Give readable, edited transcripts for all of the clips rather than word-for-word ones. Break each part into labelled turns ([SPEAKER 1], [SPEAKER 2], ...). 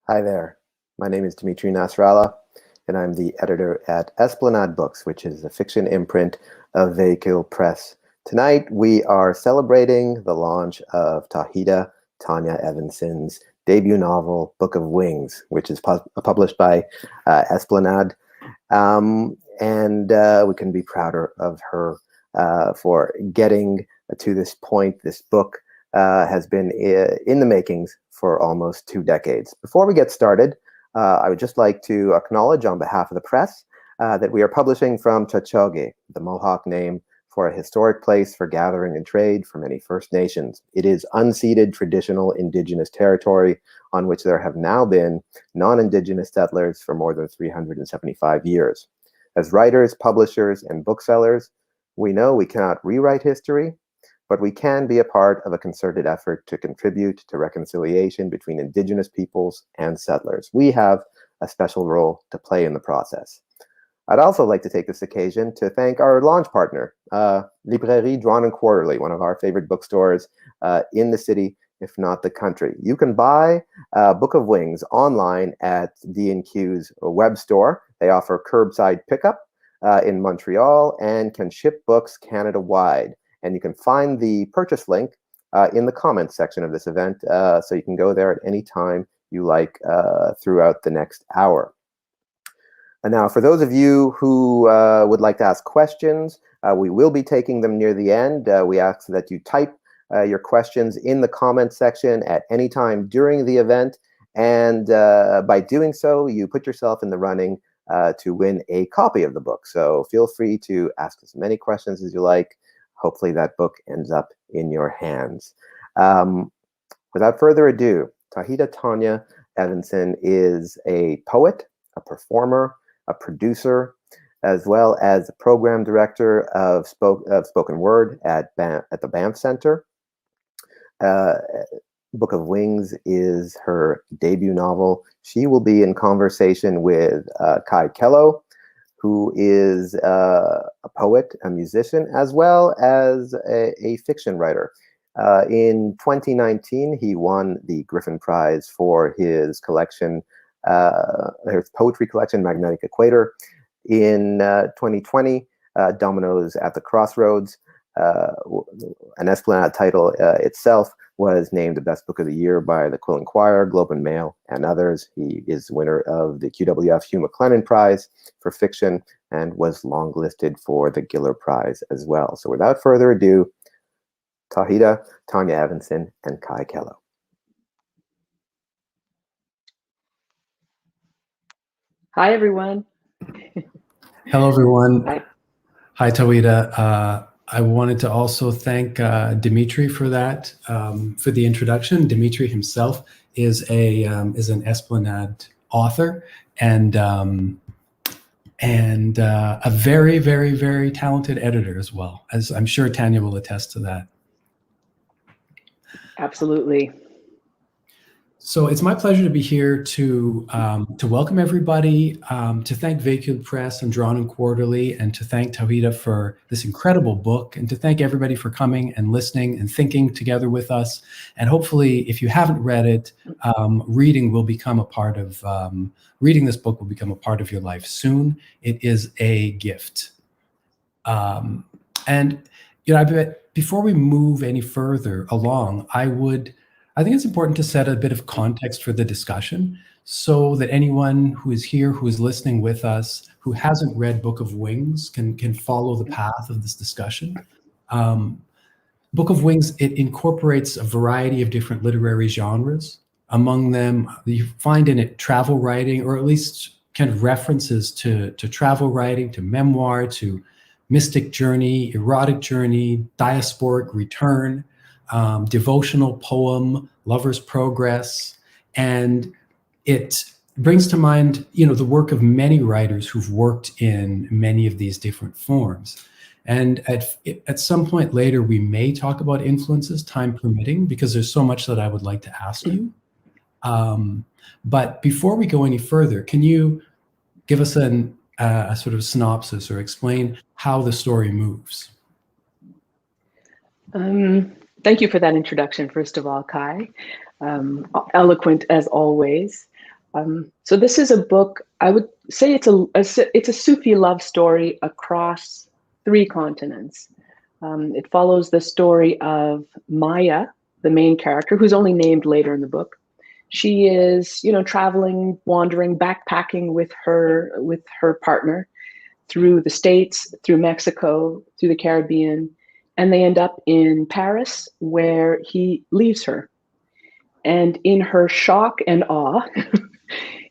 [SPEAKER 1] Hi there. My name is Dimitri Nasrallah, and I'm the editor at Esplanade Books, which is a fiction imprint of Véhicule Press. Tonight, we are celebrating the launch of Tawhida Tanya Evanson's debut novel, Book of Wings, which is published by Esplanade. We couldn't be prouder of her for getting to this point. This book has been in the makings for almost 2 decades. Before we get started, I would just like to acknowledge on behalf of the press that we are publishing from Tiohtià:ke, the Mohawk name for a historic place for gathering and trade for many First Nations. It is unceded traditional indigenous territory on which there have now been non-indigenous settlers for more than 375 years. As writers, publishers, and booksellers, we know we cannot rewrite history, but we can be a part of a concerted effort to contribute to reconciliation between indigenous peoples and settlers. We have a special role to play in the process. I'd also like to take this occasion to thank our launch partner, Librairie Drawn and Quarterly, one of our favorite bookstores in the city, if not the country. You can buy Book of Wings online at D&Q's web store. They offer curbside pickup in Montreal and can ship books Canada-wide. And you can find the purchase link in the comments section of this event, so you can go there at any time you like throughout the next hour. And now, for those of you who would like to ask questions, we will be taking them near the end. We ask that you type your questions in the comments section at any time during the event. And by doing so, you put yourself in the running to win a copy of the book. So feel free to ask as many questions as you like. Hopefully that book ends up in your hands. Without further ado, Tawhida Tanya Evanson is a poet, a performer, a producer, as well as a program director of spoken word at the Banff Center. Book of Wings is her debut novel. She will be in conversation with Kai Kello, who is a poet, a musician, as well as a fiction writer. In 2019, he won the Griffin Prize for his collection, his poetry collection, Magnetic Equator. In 2020, Dominoes at the Crossroads, an Esplanade title itself, was named the best book of the year by the Quill and Choir, Globe and Mail, and others. He is winner of the QWF Hugh MacLennan Prize for fiction and was longlisted for the Giller Prize as well. So without further ado, Tawhida Tanya Evanson and Kai Kello.
[SPEAKER 2] Hi, everyone.
[SPEAKER 3] Hello, everyone.
[SPEAKER 2] Hi,
[SPEAKER 3] Tawhida. I wanted to also thank Dimitri for that, for the introduction. Dimitri himself is an Esplanade author and a very, very, very talented editor as well, as I'm sure Tanya will attest to that.
[SPEAKER 2] absolutely.
[SPEAKER 3] So it's my pleasure to be here to welcome everybody, to thank Véhicule Press and Drawn and Quarterly, and to thank Tawhida for this incredible book, and to thank everybody for coming and listening and thinking together with us. And hopefully, if you haven't read it, reading this book will become a part of your life soon. It is a gift. And I bet before we move any further along, I think it's important to set a bit of context for the discussion so that anyone who is here, who is listening with us, who hasn't read Book of Wings can follow the path of this discussion. Book of Wings, it incorporates a variety of different literary genres. Among them, you find in it travel writing, or at least kind of references to travel writing, to memoir, to mystic journey, erotic journey, diasporic return, devotional poem, lover's progress, and it brings to mind, the work of many writers who've worked in many of these different forms. And at some point later, we may talk about influences, time permitting, because there's so much that I would like to ask you. But before we go any further, can you give us a sort of synopsis or explain how the story moves?
[SPEAKER 2] Thank you for that introduction, first of all, Kai. Eloquent as always. So this is a book, I would say it's a Sufi love story across 3 continents. It follows the story of Maya, the main character, who's only named later in the book. She is, traveling, wandering, backpacking with her partner through the States, through Mexico, through the Caribbean, and they end up in Paris, where he leaves her. And in her shock and awe,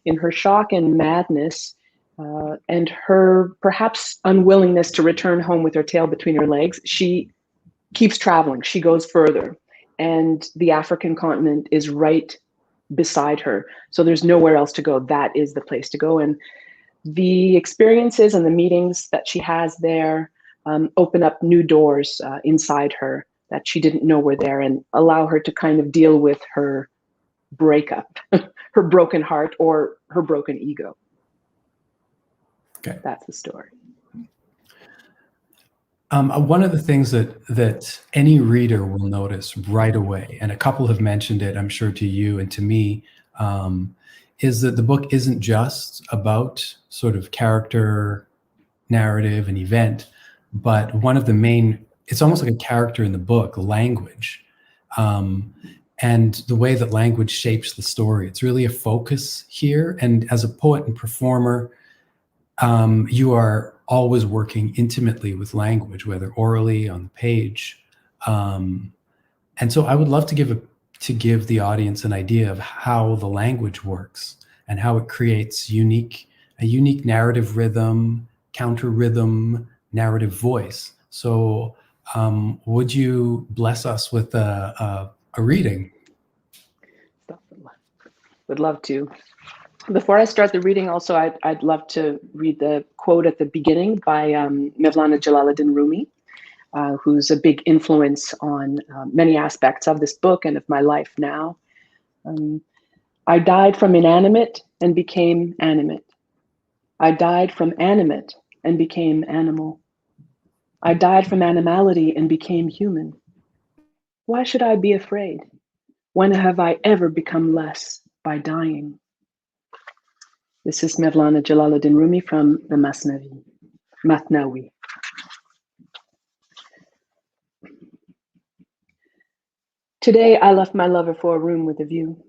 [SPEAKER 2] in her shock and madness, and her perhaps unwillingness to return home with her tail between her legs, she keeps traveling. She goes further, and the African continent is right beside her. So there's nowhere else to go. That is the place to go. And the experiences and the meetings that she has there open up new doors inside her that she didn't know were there, and allow her to kind of deal with her breakup, her broken heart, or her broken ego.
[SPEAKER 3] Okay.
[SPEAKER 2] That's the story.
[SPEAKER 3] One of the things that any reader will notice right away, and a couple have mentioned it, I'm sure, to you and to me, is that the book isn't just about sort of character, narrative, and event, but one of the main, it's almost like a character in the book, language, and the way that language shapes the story. It's really a focus here. And as a poet and performer, you are always working intimately with language, whether orally, on the page. And so I would love to give the audience an idea of how the language works and how it creates a unique narrative rhythm, counter rhythm, narrative voice. So would you bless us with a reading?
[SPEAKER 2] Would love to. Before I start the reading, also, I'd love to read the quote at the beginning by Mevlana Jalaluddin Rumi, who's a big influence on many aspects of this book and of my life now. I died from inanimate and became animate. I died from animate and became animal. I died from animality and became human. Why should I be afraid? When have I ever become less by dying? This is Mevlana Jalaluddin Rumi from the Mathnawi. Today, I left my lover for a room with a view.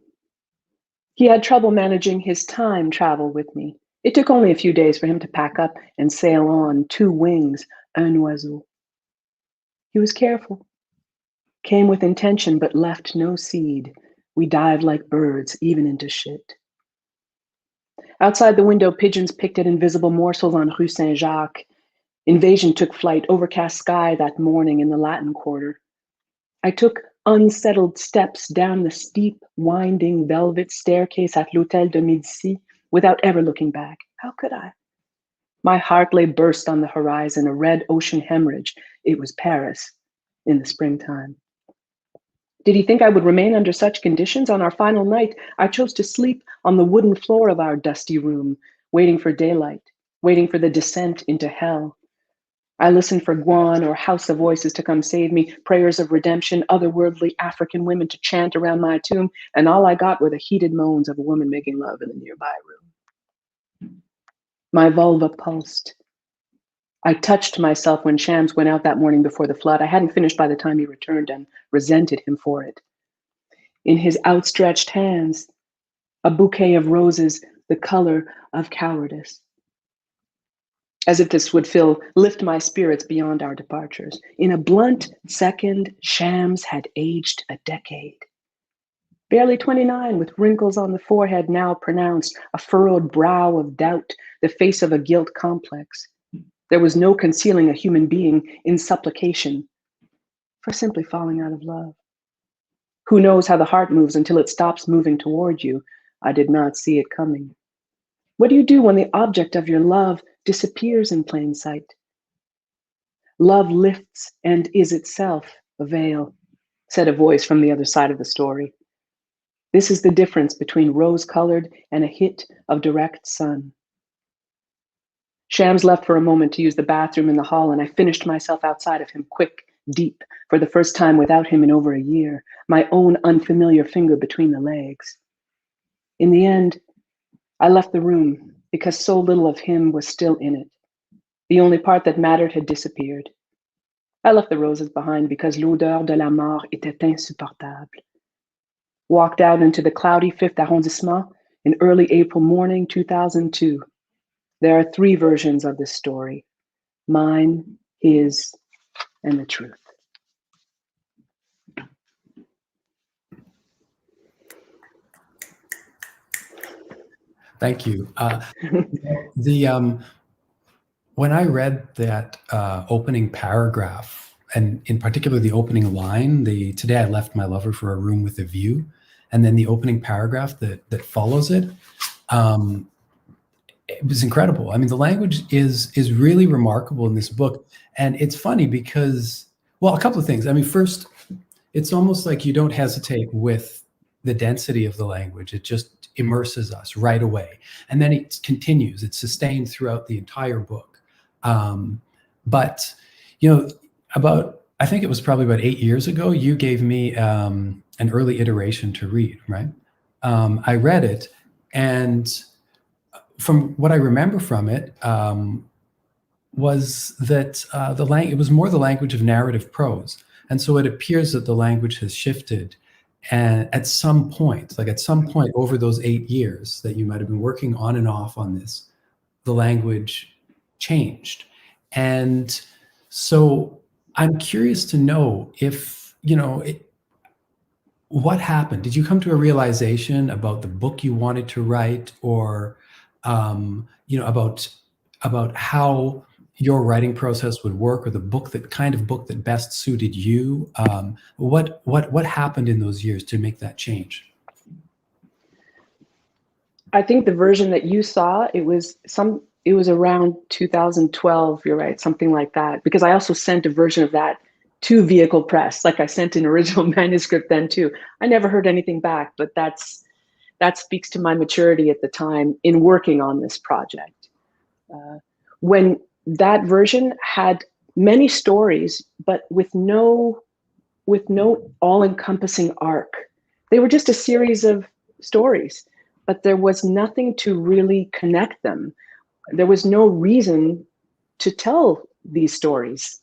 [SPEAKER 2] He had trouble managing his time travel with me. It took only a few days for him to pack up and sail on 2 wings, un oiseau. He was careful, came with intention, but left no seed. We dived like birds, even into shit. Outside the window, pigeons picked at invisible morsels on Rue Saint-Jacques. Invasion took flight, overcast sky that morning in the Latin Quarter. I took unsettled steps down the steep, winding velvet staircase at l'Hôtel de Médicis without ever looking back. How could I? My heart lay burst on the horizon, a red ocean hemorrhage. It was Paris in the springtime. Did he think I would remain under such conditions? On our final night, I chose to sleep on the wooden floor of our dusty room, waiting for daylight, waiting for the descent into hell. I listened for Guan or House of Voices to come save me, prayers of redemption, otherworldly African women to chant around my tomb, and all I got were the heated moans of a woman making love in the nearby room. My vulva pulsed. I touched myself when Shams went out that morning before the flood. I hadn't finished by the time he returned and resented him for it. In his outstretched hands, a bouquet of roses, the color of cowardice. As if this would lift my spirits beyond our departures. In a blunt second, Shams had aged a decade. Barely 29, with wrinkles on the forehead now pronounced, a furrowed brow of doubt, the face of a guilt complex. There was no concealing a human being in supplication for simply falling out of love. Who knows how the heart moves until it stops moving toward you? I did not see it coming. What do you do when the object of your love disappears in plain sight? Love lifts and is itself a veil, said a voice from the other side of the story. This is the difference between rose-colored and a hit of direct sun. Shams left for a moment to use the bathroom in the hall, and I finished myself outside of him, quick, deep, for the first time without him in over a year, my own unfamiliar finger between the legs. In the end, I left the room because so little of him was still in it. The only part that mattered had disappeared. I left the roses behind because l'odeur de la mort était insupportable. Walked out into the cloudy 5th arrondissement in early April morning 2002. There are 3 versions of this story: mine, his, and the truth.
[SPEAKER 3] Thank you. When I read that opening paragraph, and in particular the opening line, "Today I left my lover for a room with a view," and then the opening paragraph that follows it, it was incredible. I mean, the language is really remarkable in this book, and it's funny because, well, a couple of things. I mean, first, it's almost like you don't hesitate with the density of the language. It just immerses us right away, and then it continues. It's sustained throughout the entire book. But I think it was probably about 8 years ago, you gave me an early iteration to read, right? I read it, and from what I remember from it, was that it was more the language of narrative prose. And so it appears that the language has shifted. And at some point over those 8 years that you might have been working on and off on this, the language changed. And so I'm curious to know if, what happened? Did you come to a realization about the book you wanted to write, or, about how your writing process would work, or the kind of book that best suited you? What happened in those years to make that change?
[SPEAKER 2] I think the version that you saw, it was around 2012, you're right, something like that. Because I also sent a version of that to Véhicule Press. Like, I sent an original manuscript then too. I never heard anything back, but that speaks to my maturity at the time in working on this project. When that version had many stories, but with no all-encompassing arc. They were just a series of stories, but there was nothing to really connect them. There was no reason to tell these stories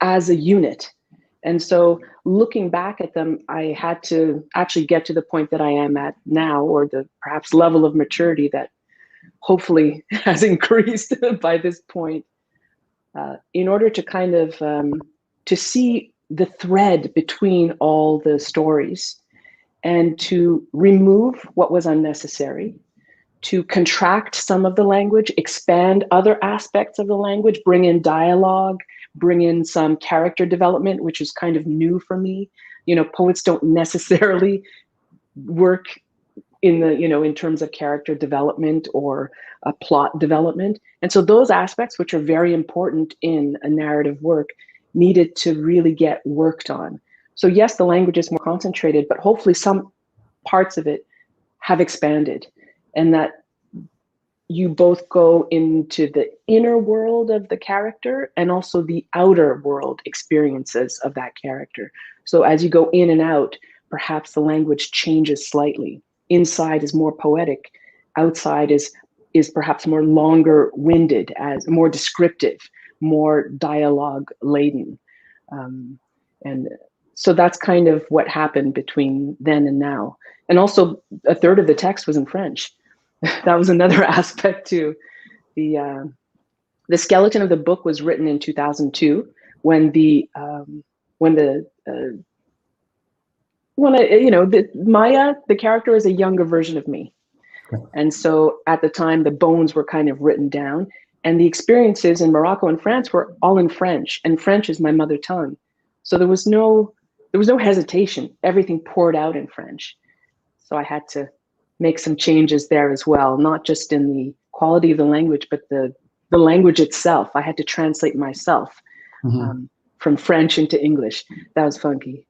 [SPEAKER 2] as a unit. And so looking back at them, I had to actually get to the point that I am at now, or the perhaps level of maturity that hopefully has increased by this point, in order to kind of to see the thread between all the stories, and to remove what was unnecessary, to contract some of the language, expand other aspects of the language, bring in dialogue, bring in some character development, which is kind of new for me. Poets don't necessarily work in terms of character development or plot development. And so those aspects, which are very important in a narrative work, needed to really get worked on. So yes, the language is more concentrated, but hopefully some parts of it have expanded, and that you both go into the inner world of the character and also the outer world experiences of that character. So as you go in and out, perhaps the language changes slightly. Inside is more poetic, outside is perhaps more longer winded, as more descriptive, more dialogue laden. And so that's kind of what happened between then and now. And also a third of the text was in French. That was another aspect too. The skeleton of the book was written in 2002 when Maya, the character, is a younger version of me. And so at the time, the bones were kind of written down, and the experiences in Morocco and France were all in French, and French is my mother tongue. So there was no hesitation. Everything poured out in French. So I had to make some changes there as well, not just in the quality of the language, but the language itself. I had to translate myself from French into English. That was funky.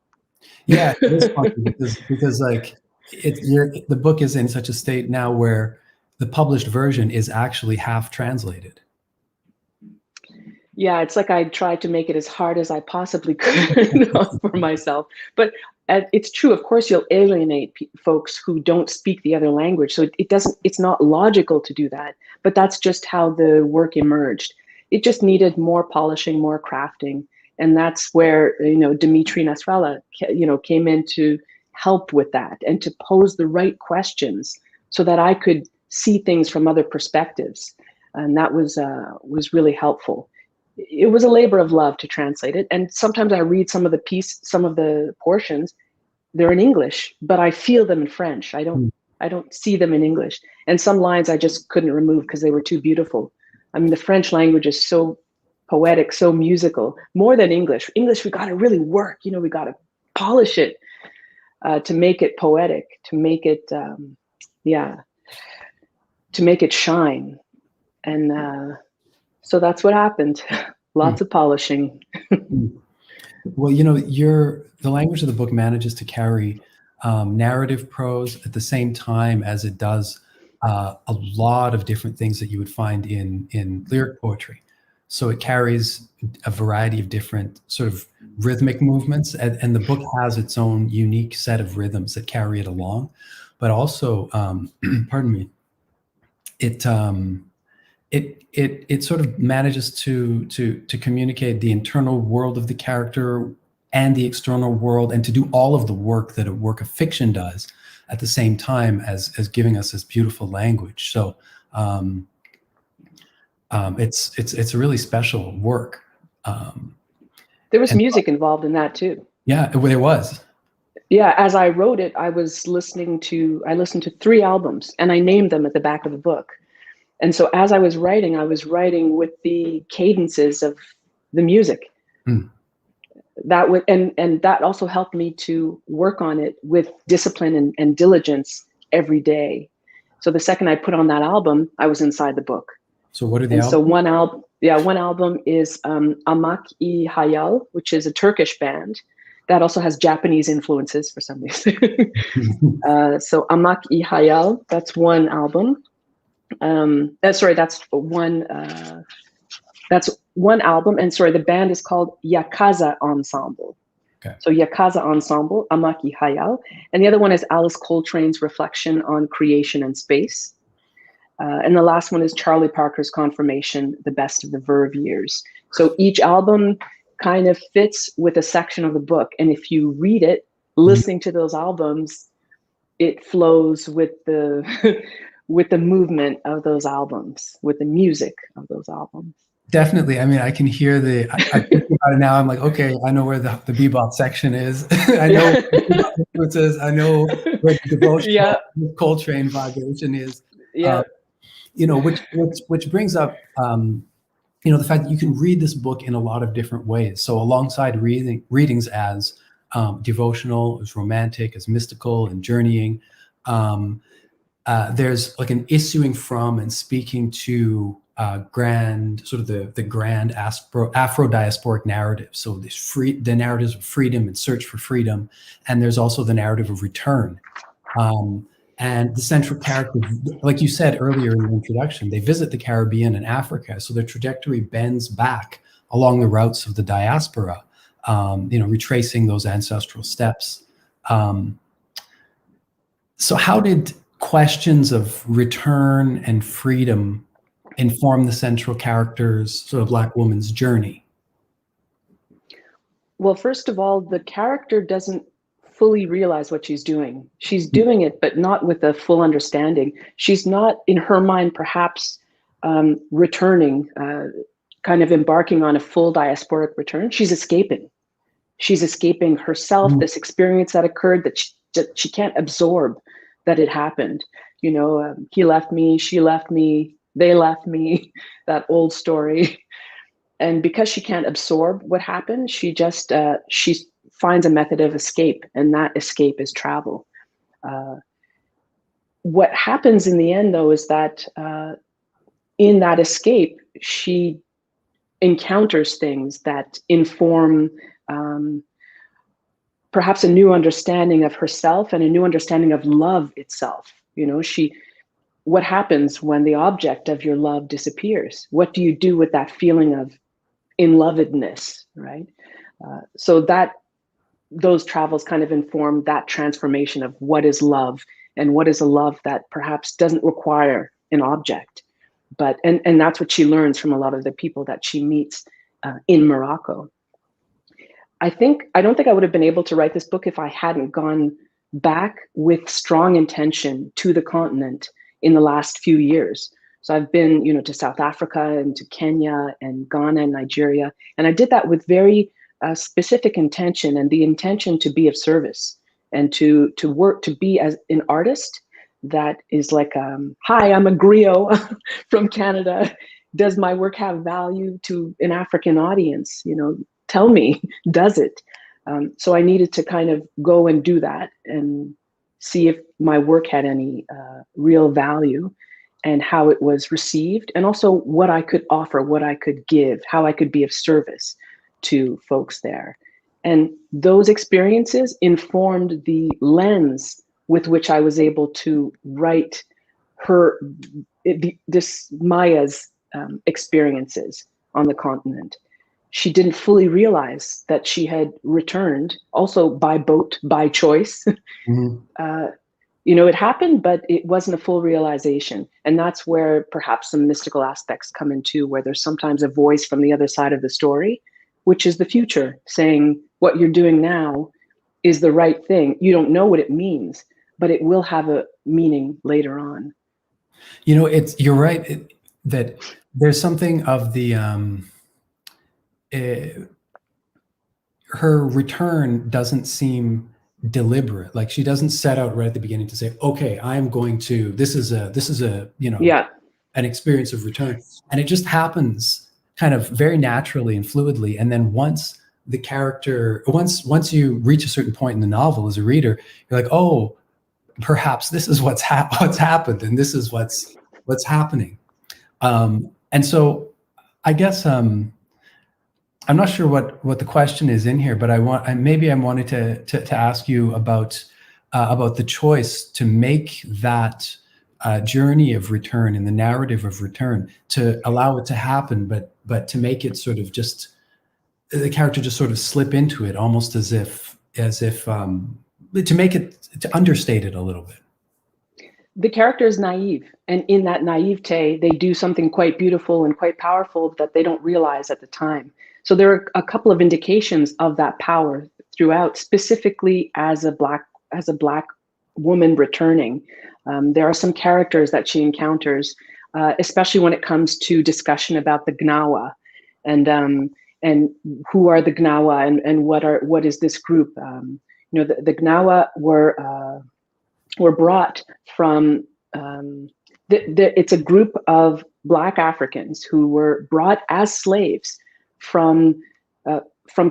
[SPEAKER 3] Yeah, it is funky because like the book is in such a state now where the published version is actually half translated.
[SPEAKER 2] Yeah, it's like I tried to make it as hard as I possibly could for myself. But it's true. Of course, you'll alienate folks who don't speak the other language. So it's not logical to do that, but that's just how the work emerged. It just needed more polishing, more crafting. And that's where, Dimitri Nasrallah, came in to help with that and to pose the right questions so that I could see things from other perspectives. And that was really helpful. It was a labor of love to translate it. And sometimes I read some of the portions, they're in English, but I feel them in French. I don't see them in English. And some lines I just couldn't remove because they were too beautiful. I mean, the French language is so poetic, so musical, more than English. English, we got to really work, we got to polish it to make it poetic, to make it, to make it shine. And so that's what happened. Lots of polishing.
[SPEAKER 3] Well, the language of the book manages to carry narrative prose at the same time as it does a lot of different things that you would find in lyric poetry. So it carries a variety of different sort of rhythmic movements, and the book has its own unique set of rhythms that carry it along. But also, pardon me, it sort of manages to communicate the internal world of the character and the external world, and to do all of the work that a work of fiction does at the same time as giving us this beautiful language. So it's a really special work.
[SPEAKER 2] There was music involved in that too.
[SPEAKER 3] Yeah, there was.
[SPEAKER 2] Yeah, as I wrote it, I listened to 3 albums, and I named them at the back of the book. And so as I was writing with the cadences of the music. That would, and that also helped me to work on it with discipline and diligence every day. So the second I put on that album, I was inside the book.
[SPEAKER 3] So what are the albums?
[SPEAKER 2] So one album is Amak-i Hayal, which is a Turkish band that also has Japanese influences for some reason. So Amak-i Hayal, that's one album. That's one album, and the band is called Yakaza Ensemble.
[SPEAKER 3] Okay.
[SPEAKER 2] So Yakaza Ensemble, Amak-i Hayal, and the other one is Alice Coltrane's Reflection on Creation and Space. And the last one is Charlie Parker's Confirmation, The Best of the Verve Years. So each album kind of fits with a section of the book, and if you read it, listening to those albums, it flows with the with the movement of those albums, with the music of those albums.
[SPEAKER 3] Definitely. I mean, I can hear I think about it now. I'm like, okay, I know where the bebop section is. I know where the influences. I know where the devotional Coltrane vibration is.
[SPEAKER 2] Yeah.
[SPEAKER 3] Which brings up, the fact that you can read this book in a lot of different ways. So alongside readings as devotional, as romantic, as mystical, and journeying, there's like an issuing from and speaking to grand, sort of the grand Afro-diasporic narrative. So there's the narratives of freedom and search for freedom, and there's also the narrative of return. And the central character, like you said earlier in the introduction, they visit the Caribbean and Africa, so their trajectory bends back along the routes of the diaspora, retracing those ancestral steps. So how did questions of return and freedom inform the central character's sort of Black woman's journey?
[SPEAKER 2] Well, first of all, the character doesn't fully realize what she's doing. She's doing it, but not with a full understanding. She's not, in her mind, perhaps returning, kind of embarking on a full diasporic return. She's escaping. She's escaping herself, this experience that occurred that she can't absorb that it happened. He left me, she left me, they left me, that old story. And because she can't absorb what happened, she just, she finds a method of escape, and that escape is travel. What happens in the end, though, is that in that escape, she encounters things that inform perhaps a new understanding of herself and a new understanding of love itself. What happens when the object of your love disappears? What do you do with that feeling of in-lovedness, right? So that those travels kind of informed that transformation of what is love, and what is a love that perhaps doesn't require an object. But and that's what she learns from a lot of the people that she meets in Morocco. I don't think I would have been able to write this book if I hadn't gone back with strong intention to the continent in the last few years. So I've been, to South Africa and to Kenya and Ghana and Nigeria, and I did that with very specific intention, and the intention to be of service and to work, to be as an artist that is like, hi, I'm a griot from Canada. Does my work have value to an African audience? Tell me, does it? So I needed to kind of go and do that and see if my work had any real value, and how it was received, and also what I could offer, what I could give, how I could be of service to folks there. And those experiences informed the lens with which I was able to write Maya's experiences on the continent. She didn't fully realize that she had returned, also by boat, by choice. Mm-hmm. It happened, but it wasn't a full realization. And that's where perhaps some mystical aspects come in too, where there's sometimes a voice from the other side of the story, which is the future, saying what you're doing now is the right thing. You don't know what it means, but it will have a meaning later on.
[SPEAKER 3] You're right that there's something of the her return doesn't seem deliberate. Like, she doesn't set out right at the beginning to say, okay, I'm going to, this is a an experience of return. And it just happens kind of very naturally and fluidly. And then once you reach a certain point in the novel as a reader, you're like, oh, perhaps this is what's happened, and this is what's happening. And so I guess I'm not sure what the question is in here, but I'm wanting to ask you about the choice to make that journey of return and the narrative of return, to allow it to happen, but to make it sort of just the character just sort of slip into it, almost as if to make it, to understate it a little bit.
[SPEAKER 2] The character is naive, and in that naivete, they do something quite beautiful and quite powerful that they don't realize at the time. So there are a couple of indications of that power throughout, specifically as a black woman returning. There are some characters that she encounters, especially when it comes to discussion about the Gnawa, and who are the Gnawa, and what is this group? The Gnawa were brought from, it's a group of Black Africans who were brought as slaves from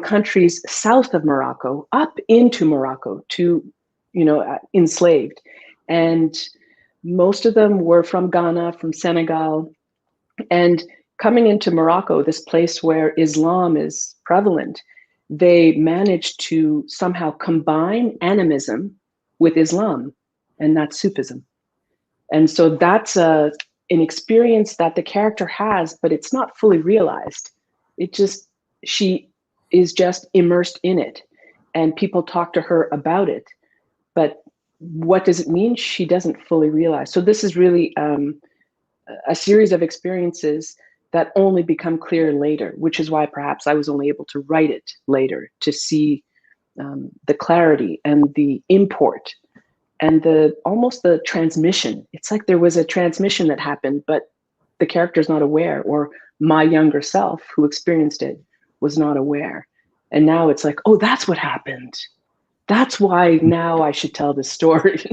[SPEAKER 2] countries south of Morocco up into Morocco to, enslaved. And most of them were from Ghana, from Senegal, and coming into Morocco, this place where Islam is prevalent, they managed to somehow combine animism with Islam, and that's Sufism. And so that's an experience that the character has, but it's not fully realized. She is just immersed in it, and people talk to her about it. But what does it mean? She doesn't fully realize. So this is really a series of experiences that only become clear later, which is why perhaps I was only able to write it later, to see the clarity and the import and almost the transmission. It's like there was a transmission that happened, but the character's not aware, or my younger self who experienced it was not aware. And now it's like, oh, that's what happened. That's why now I should tell this story.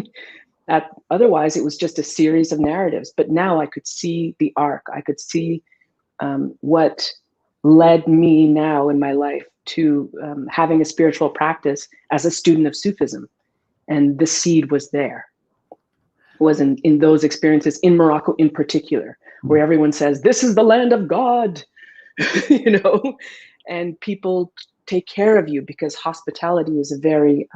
[SPEAKER 2] Otherwise, it was just a series of narratives. But now I could see the arc. I could see what led me now in my life to having a spiritual practice as a student of Sufism. And the seed was there, was in those experiences in Morocco in particular, where everyone says, this is the land of God, and people take care of you, because hospitality is a very,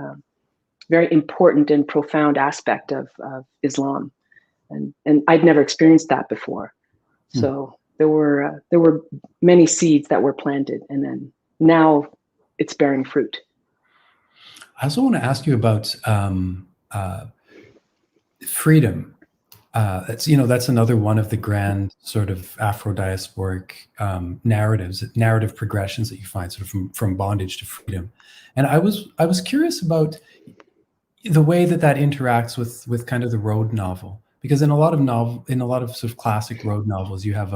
[SPEAKER 2] very important and profound aspect of Islam. And I'd never experienced that before. So there were many seeds that were planted, and then now it's bearing fruit.
[SPEAKER 3] I also want to ask you about freedom. That's another one of the grand sort of Afro-diasporic narrative progressions that you find sort of from bondage to freedom. And I was curious about the way that interacts with kind of the road novel, because in a lot of sort of classic road novels, you have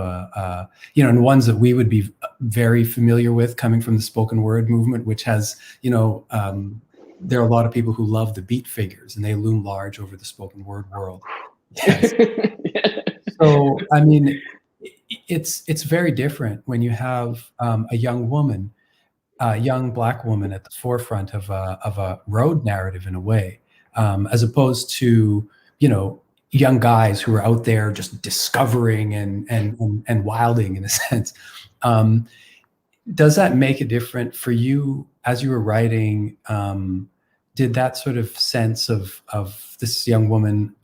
[SPEAKER 3] and ones that we would be very familiar with coming from the spoken word movement, which has, there are a lot of people who love the beat figures and they loom large over the spoken word world. Yes. So, I mean, it's very different when you have a young woman, a young Black woman at the forefront of a road narrative in a way, as opposed to, young guys who are out there just discovering and wilding in a sense. Does that make it different for you as you were writing? Did that sort of sense of this young woman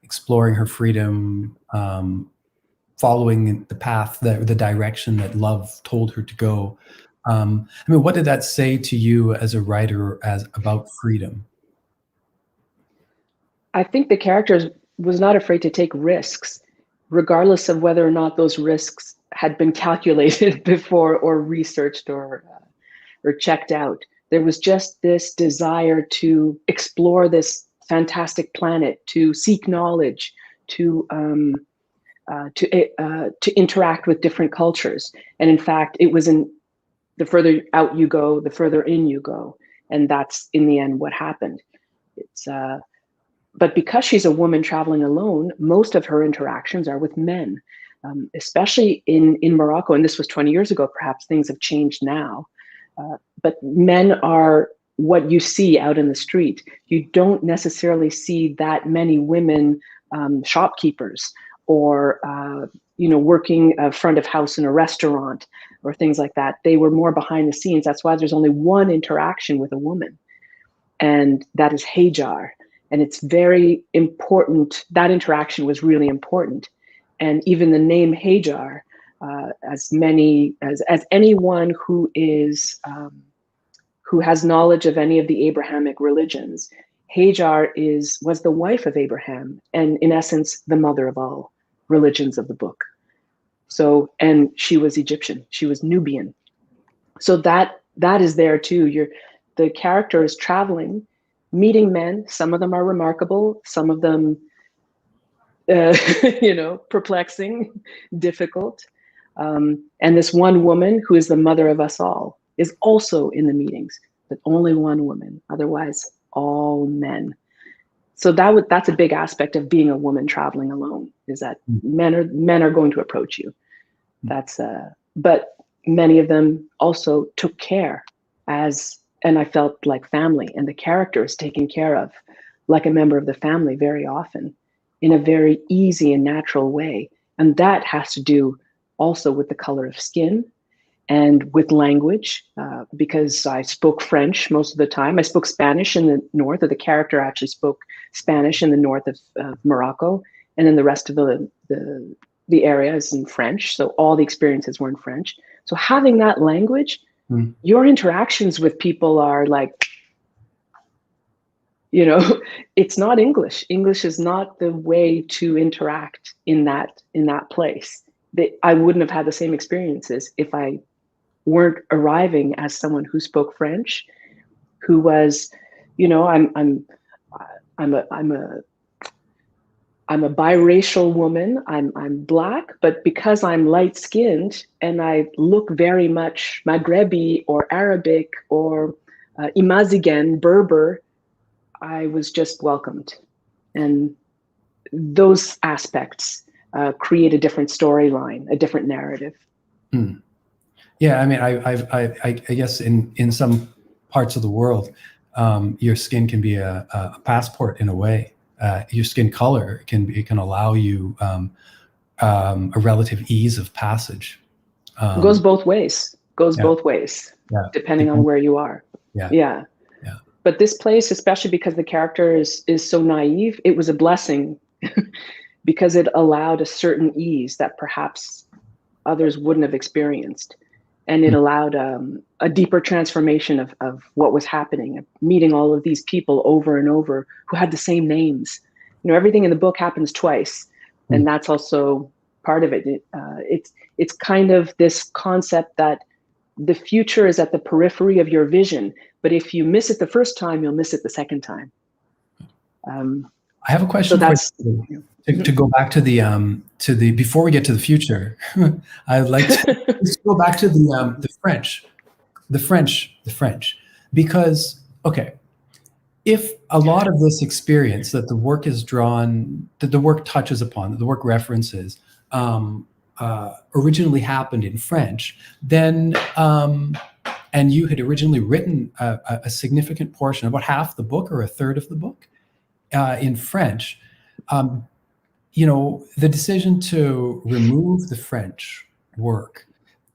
[SPEAKER 3] exploring her freedom, following the path, the direction that love told her to go? What did that say to you as a writer about freedom?
[SPEAKER 2] I think the character was not afraid to take risks, regardless of whether or not those risks had been calculated before or researched or checked out. There was just this desire to explore this fantastic planet, to seek knowledge, to interact with different cultures. And in fact, it was the further out you go, the further in you go. And that's in the end what happened. But because she's a woman traveling alone, most of her interactions are with men, especially in Morocco. And this was 20 years ago, perhaps things have changed now. But men are what you see out in the street. You don't necessarily see that many women shopkeepers or working front of house in a restaurant or things like that. They were more behind the scenes. That's why there's only one interaction with a woman, and that is Hajar. And it's very important. That interaction was really important. And even the name Hajar, as anyone who has knowledge of any of the Abrahamic religions, Hajar was the wife of Abraham, and in essence, the mother of all religions of the book. So, and she was Egyptian, she was Nubian. So that is there too. The character is traveling, meeting men. Some of them are remarkable, some of them, perplexing, difficult. And this one woman who is the mother of us all is also in the meetings, but only one woman, otherwise all men. So that's a big aspect of being a woman traveling alone, is that men are going to approach you. But many of them also took care and I felt like family, and the character is taken care of like a member of the family very often in a very easy and natural way. And that has to do also with the color of skin and with language, because I spoke French most of the time. I spoke Spanish in the north, or the character actually spoke Spanish in the north of Morocco, and then the rest of the area is in French. So all the experiences were in French. So having that language, your interactions with people are like, it's not English. English is not the way to interact in that place. I wouldn't have had the same experiences if I weren't arriving as someone who spoke French, who was, I'm a biracial woman. I'm Black, but because I'm light skinned and I look very much Maghrebi or Arabic or Imazigan, Berber, I was just welcomed. And those aspects create a different storyline, a different narrative.
[SPEAKER 3] Yeah, I mean, I guess in some parts of the world, your skin can be a passport in a way. Your skin color can allow you a relative ease of passage.
[SPEAKER 2] Goes both ways. Both ways, depending on where you are. Yeah. But this place, especially because the character is so naive, it was a blessing because it allowed a certain ease that perhaps others wouldn't have experienced. And it allowed a deeper transformation of what was happening, meeting all of these people over and over who had the same names. You know, everything in the book happens twice, and that's also part of it. It's kind of this concept that the future is at the periphery of your vision, but if you miss it the first time, you'll miss it the second time.
[SPEAKER 3] I have a question for you. To go back to the before we get to the future, I'd like to just go back to the French, because okay, if a lot of this experience that the work is drawn, that the work touches upon, that the work references, originally happened in French, then and you had originally written a significant portion, about half the book or a third of the book, in French. You know, the decision to remove the French work,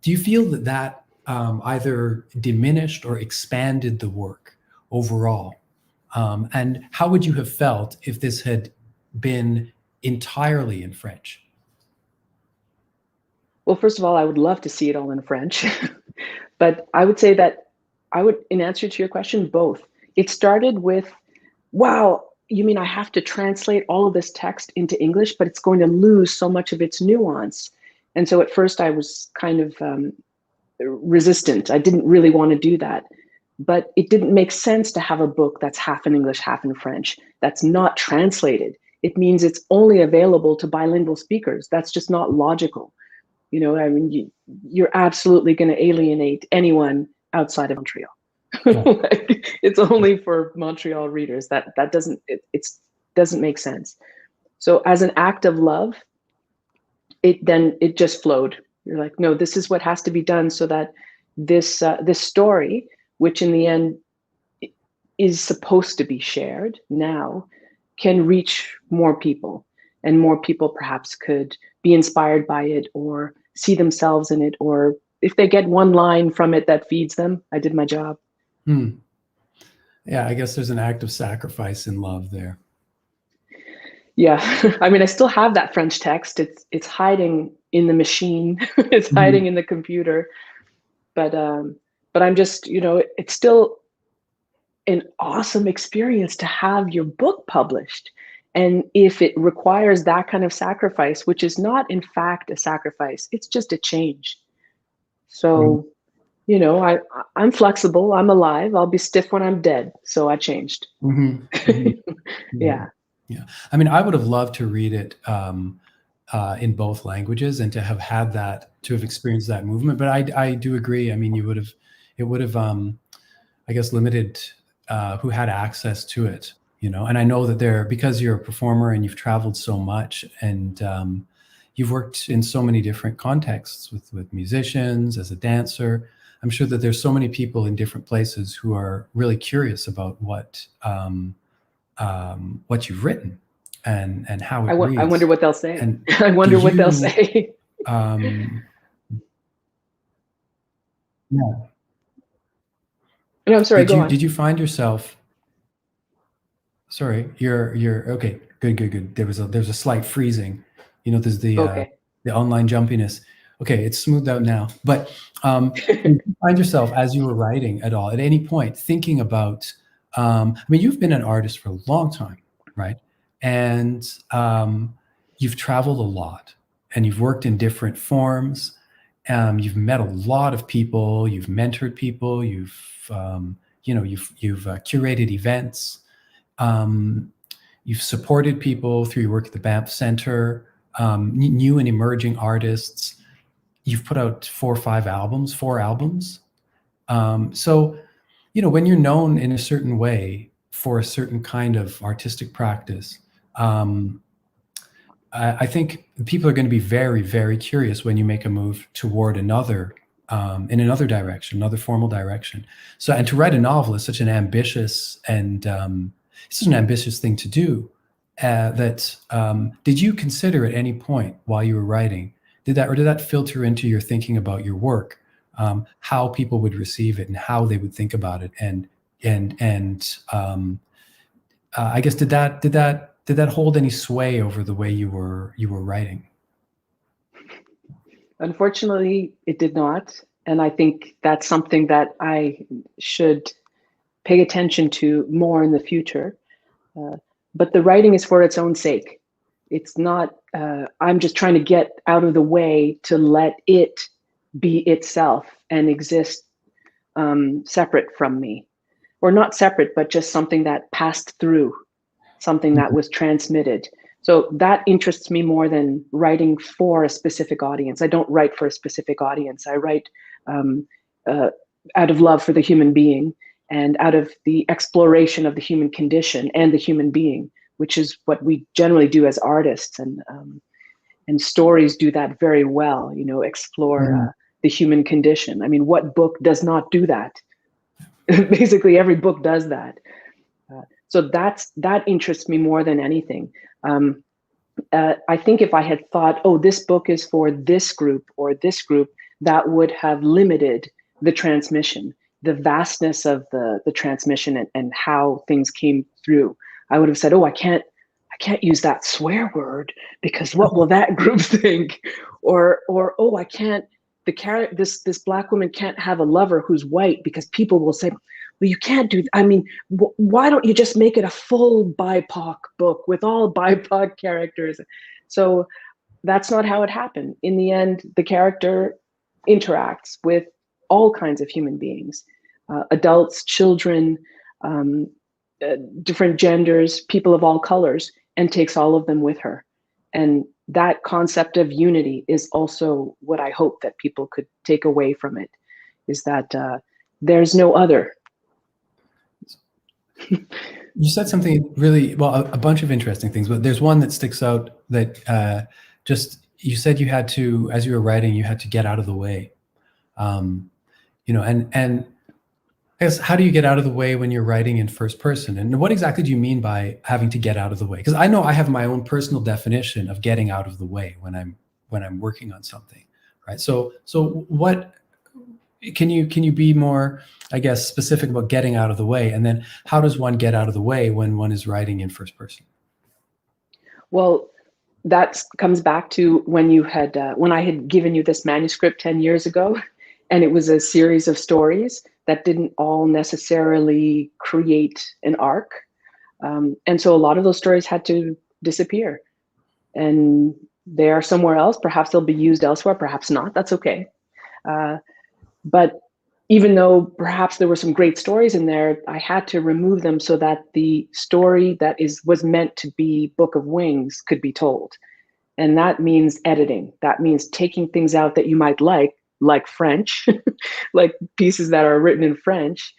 [SPEAKER 3] do you feel that either diminished or expanded the work overall? And how would you have felt if this had been entirely in French?
[SPEAKER 2] Well, first of all, I would love to see it all in French, but I would say that in answer to your question, both. It started with, wow, you mean I have to translate all of this text into English, but it's going to lose so much of its nuance. And so at first I was kind of resistant. I didn't really want to do that, but it didn't make sense to have a book that's half in English, half in French, that's not translated. It means it's only available to bilingual speakers. That's just not logical. You know, I mean, you're absolutely going to alienate anyone outside of Montreal. Like, it's only for Montreal readers. That doesn't doesn't make sense. So as an act of love, it just flowed. You're like, no, this is what has to be done so that this story, which in the end is supposed to be shared now, can reach more people, and more people perhaps could be inspired by it or see themselves in it, or if they get one line from it that feeds them, I did my job.
[SPEAKER 3] Yeah, I guess there's an act of sacrifice in love there.
[SPEAKER 2] Yeah, I mean, I still have that French text. It's hiding in the machine. It's hiding in the computer. But I'm just, you know, it's still an awesome experience to have your book published. And if it requires that kind of sacrifice, which is not in fact a sacrifice, it's just a change. So, you know, I'm flexible. I'm alive. I'll be stiff when I'm dead. So I changed. Yeah.
[SPEAKER 3] Yeah. I mean, I would have loved to read it in both languages and to have had that, to have experienced that movement. But I do agree. I mean, it would have, I guess, limited who had access to it, you know. And I know that because you're a performer and you've traveled so much, and you've worked in so many different contexts with musicians, as a dancer, I'm sure that there's so many people in different places who are really curious about what you've written and how it reads.
[SPEAKER 2] I wonder what they'll say.
[SPEAKER 3] And
[SPEAKER 2] I wonder what they'll say.
[SPEAKER 3] Yeah.
[SPEAKER 2] No, I'm sorry. Go on.
[SPEAKER 3] Did you find yourself? Sorry, you're okay. Good. There's a slight freezing. You know, there's the online jumpiness. Okay, it's smoothed out now. But did you find yourself, as you were writing at all, at any point thinking about? I mean, you've been an artist for a long time, right? And you've traveled a lot, and you've worked in different forms. You've met a lot of people. You've mentored people. You've curated events. You've supported people through your work at the Banff Center. New and emerging artists. You've put out 4 albums. So, you know, when you're known in a certain way for a certain kind of artistic practice, I think people are going to be very, very curious when you make a move toward another, in another direction, another formal direction. So, and to write a novel is such an ambitious and it's an ambitious thing to do. Did you consider at any point while you were writing, did that filter into your thinking about your work, how people would receive it and how they would think about it, and I guess did that hold any sway over the way you were writing?
[SPEAKER 2] Unfortunately, it did not. And I think that's something that I should pay attention to more in the future. But the writing is for its own sake. It's not, I'm just trying to get out of the way to let it be itself and exist separate from me. Or not separate, but just something that passed through, something that was transmitted. So that interests me more than writing for a specific audience. I don't write for a specific audience. I write out of love for the human being and out of the exploration of the human condition and the human being, which is what we generally do as artists. And stories do that very well, you know, explore the human condition. I mean, what book does not do that? Basically, every book does that. So that interests me more than anything. I think if I had thought, oh, this book is for this group or this group, that would have limited the transmission, the vastness of the transmission and how things came through. I would have said, oh, I can't use that swear word because what will that group think? Or oh, I can't. This Black woman can't have a lover who's white because people will say, well, you can't do. I mean, why don't you just make it a full BIPOC book with all BIPOC characters? So that's not how it happened. In the end, the character interacts with all kinds of human beings, adults, children, different genders, people of all colors, and takes all of them with her. And that concept of unity is also what I hope that people could take away from it, is that there's no other.
[SPEAKER 3] You said something really, well, a bunch of interesting things, but there's one that sticks out that you said you had to, as you were writing, you had to get out of the way. You know, and I guess, how do you get out of the way when you're writing in first person? And what exactly do you mean by having to get out of the way? Because I know I have my own personal definition of getting out of the way when I'm working on something, right? So what can you be more, I guess, specific about getting out of the way? And then how does one get out of the way when one is writing in first person?
[SPEAKER 2] Well, that comes back to when you had when I had given you this manuscript 10 years ago, and it was a series of stories that didn't all necessarily create an arc. And so a lot of those stories had to disappear, and they are somewhere else. Perhaps they'll be used elsewhere, perhaps not. That's okay. But even though perhaps there were some great stories in there, I had to remove them so that the story that was meant to be Book of Wings could be told. And that means editing. That means taking things out that you might like French, like pieces that are written in French,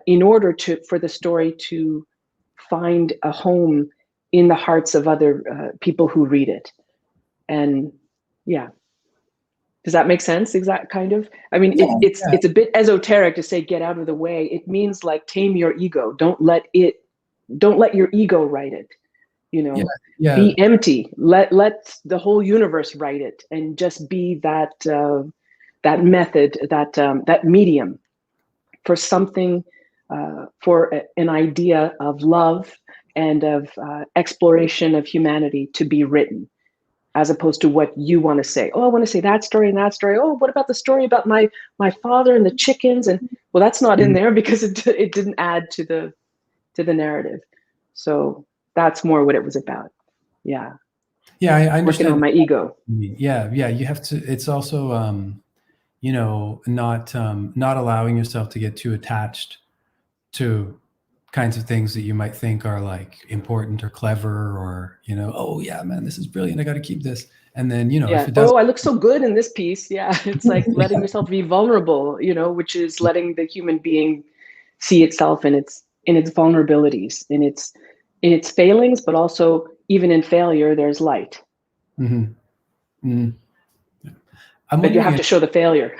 [SPEAKER 2] in order for the story to find a home in the hearts of other people who read it. And yeah. Does that make sense? Exact kind of. I mean, yeah, it's a bit esoteric to say get out of the way. It means like tame your ego. Don't let your ego write it. You know, Be empty. Let the whole universe write it, and just be that method, that medium for something, for an idea of love and of exploration of humanity to be written, as opposed to what you want to say. Oh, I want to say that story and that story. Oh, what about the story about my father and the chickens? And well, that's not in there because it didn't add to the narrative. So that's more what it was about. Yeah.
[SPEAKER 3] Yeah, I understand.
[SPEAKER 2] Working on my ego.
[SPEAKER 3] Yeah. You have to. It's also, you know, not allowing yourself to get too attached to kinds of things that you might think are like important or clever, or, you know, oh yeah, man, this is brilliant, I got to keep this. And then, you know, if it doesn't,
[SPEAKER 2] oh, I look so good in this piece. Yeah. It's like letting yourself be vulnerable, you know, which is letting the human being see itself in its vulnerabilities, in its failings, but also even in failure, there's light.
[SPEAKER 3] Mm-hmm. Mm-hmm.
[SPEAKER 2] But you have to show the failure.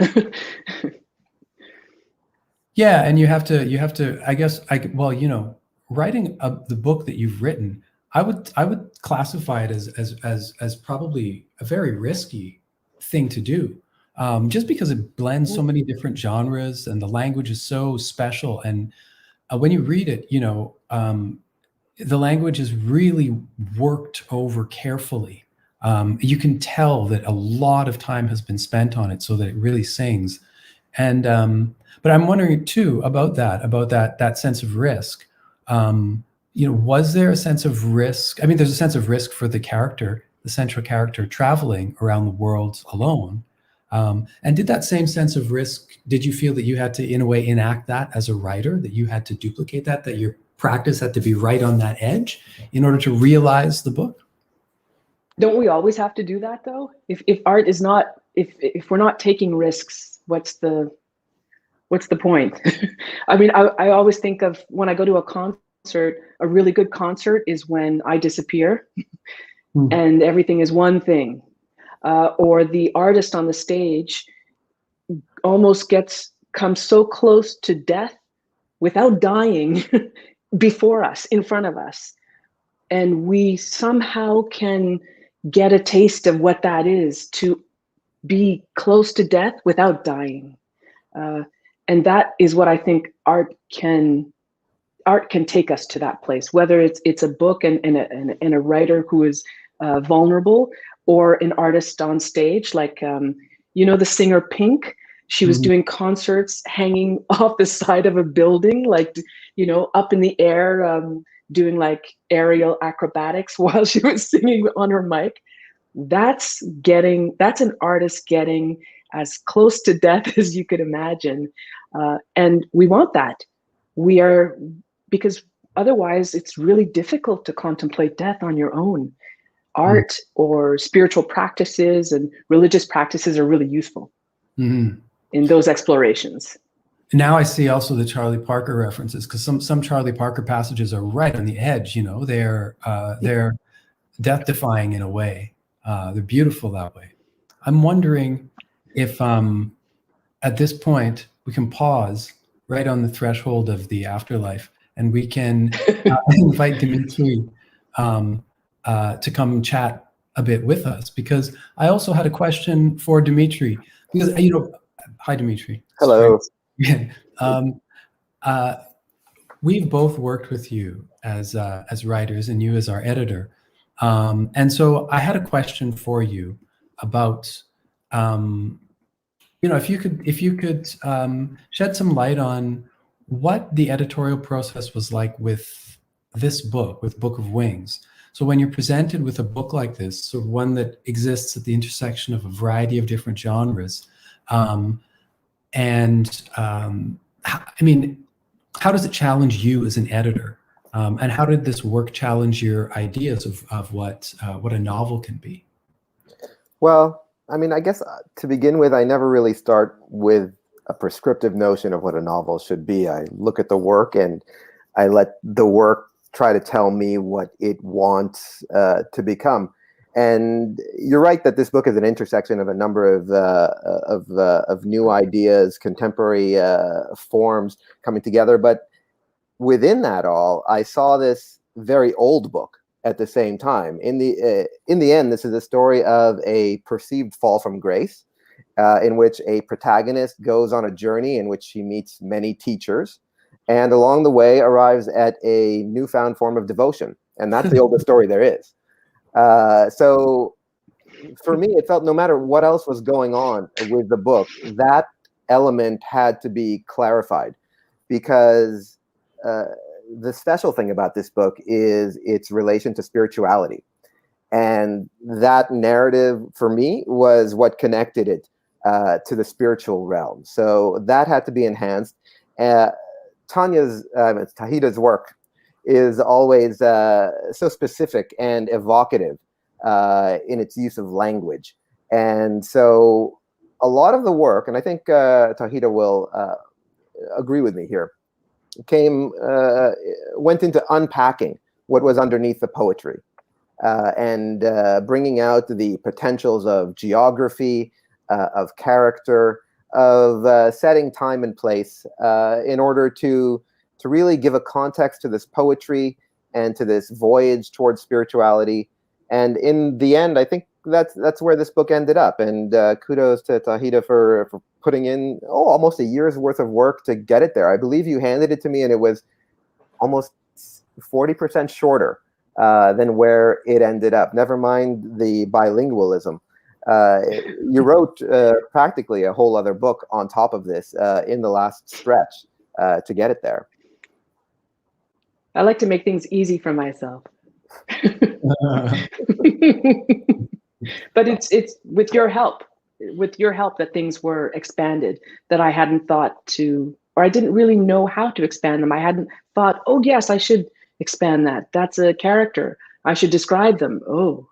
[SPEAKER 3] Yeah, and you have to. I guess well, you know, writing the book that you've written, I would classify it as probably a very risky thing to do, just because it blends so many different genres and the language is so special. And when you read it, you know, the language is really worked over carefully. You can tell that a lot of time has been spent on it so that it really sings. And but I'm wondering too about that sense of risk. Was there a sense of risk? I mean, there's a sense of risk for the character, the central character, traveling around the world alone. And did that same sense of risk, did you feel that you had to, in a way, enact that as a writer, that you had to duplicate that your practice had to be right on that edge in order to realize the book?
[SPEAKER 2] Don't we always have to do that, though? If art is not, if we're not taking risks, what's the point? I mean, I always think of when I go to a concert, a really good concert is when I disappear and everything is one thing. Or the artist on the stage almost comes so close to death without dying before us, in front of us. And we somehow can get a taste of what that is, to be close to death without dying. And that is what I think art can take us to that place, whether it's a book and a writer who is vulnerable, or an artist on stage, like the singer Pink. She was doing concerts hanging off the side of a building, like up in the air, doing like aerial acrobatics while she was singing on her mic. That's an artist getting as close to death as you could imagine. And we want that. Because otherwise it's really difficult to contemplate death on your own. Art or spiritual practices and religious practices are really useful in those explorations.
[SPEAKER 3] Now I see also the Charlie Parker references, because some Charlie Parker passages are right on the edge. They're death-defying in a way. They're beautiful that way. I'm wondering if at this point we can pause right on the threshold of the afterlife, and we can invite Dimitri to come chat a bit with us, because I also had a question for Dimitri. Because hi Dimitri.
[SPEAKER 1] Hello.
[SPEAKER 3] We've both worked with you as writers, and you as our editor. And so I had a question for you about, if you could shed some light on what the editorial process was like with this book, with Book of Wings. So when you're presented with a book like this, so one that exists at the intersection of a variety of different genres, how does it challenge you as an editor? And how did this work challenge your ideas of what a novel can be?
[SPEAKER 1] Well, I mean, I guess to begin with, I never really start with a prescriptive notion of what a novel should be. I look at the work and I let the work try to tell me what it wants to become. And you're right that this book is an intersection of a number of new ideas, contemporary forms coming together. But within that all, I saw this very old book at the same time. In the end, this is a story of a perceived fall from grace, in which a protagonist goes on a journey in which she meets many teachers, and along the way arrives at a newfound form of devotion. And that's the oldest story there is. So for me, it felt no matter what else was going on with the book, that element had to be clarified, because the special thing about this book is its relation to spirituality. And that narrative for me was what connected it to the spiritual realm. So that had to be enhanced. Tawhida's work is always so specific and evocative in its use of language. And so a lot of the work, and I think Tawhida will agree with me here, went into unpacking what was underneath the poetry and bringing out the potentials of geography, of character, of setting time and place in order to really give a context to this poetry and to this voyage towards spirituality. And in the end, I think that's where this book ended up. And kudos to Tawhida for putting in almost a year's worth of work to get it there. I believe you handed it to me and it was almost 40% shorter than where it ended up. Never mind the bilingualism. You wrote practically a whole other book on top of this in the last stretch to get it there.
[SPEAKER 2] I like to make things easy for myself. But it's with your help that things were expanded, that I hadn't thought to, or I didn't really know how to expand them. I hadn't thought, oh yes, I should expand that. That's a character. I should describe them. Oh,